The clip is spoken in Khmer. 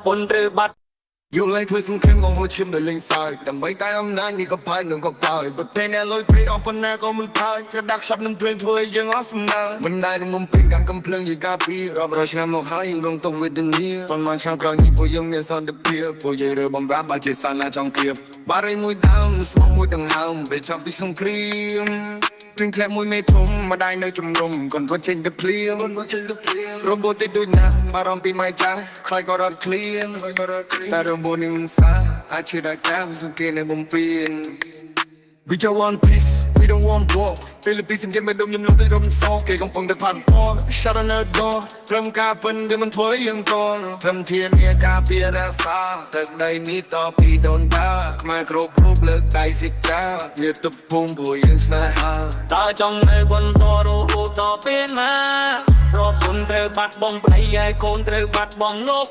ពន្ធឬបាត់យល់ឲ្យធ្វើសង្ឃឹមក៏ហូរឈាមដល់លេងសើចដើម្បីតែអំណាចនេះក៏ផាយនឹងក៏ផាយប្រទេសអ្នកលុយពេកអស់ប៉ុណ្ណាក៏មិនផាយក៏ដាក់ខ្ចប់នឹងភ្លើងធ្វើឲ្យយើងអស់សំណើមិនដែលនឹងមុំពេញកាន់កំភ្លើងយើងការពីរាប់រយឆ្នាំមកហើយយើងរងទុកវេទនាប៉ុន្មានឆ្នាំក្រោយនេះពួកយើងមានសន្តិភាពពួកយើងរើបំរាប់បើជាសាលាចង់គៀបបារីមួយដើមស្មោះមួយដង្ហើមពេលចាប់ពីសង្គ្រាមព្រៀងធ្លាក់មួយមេធំម្ដាយនៅជំរុំកូនរត់ចេញទៅភ្លៀងរបូតតិចដូចណាស់បារម្ភពីម៉ែចាស់ខ្លាចក៏រត់ឃ្លៀងតែរបូតនេះមិនសាអាចជឿដល់ការសង្កេតនៅបំពេញ We just want peace we don't want war ពេលពីសង្កេតមិនដូចខ្ញុំលុបដូចរំសោគេកំពុងតែផាត់ពណ៌ Shut on the door ព្រមការពិនវាមិនធ្វើយើងតន់ព្រមធានាការពាររក្សាទឹកដីនេះតពីដូនតាខ្មែរគ្រប់រូបលើកដៃសិក្សាវាទឹកភូមិពួកយើងស្នេហាតើចង់នៅបន្តរហូតដល់ពេលណារកគុណត្រូវបាត់បង់ប្តីហើយកូនត្រូវបាត់បង់លោក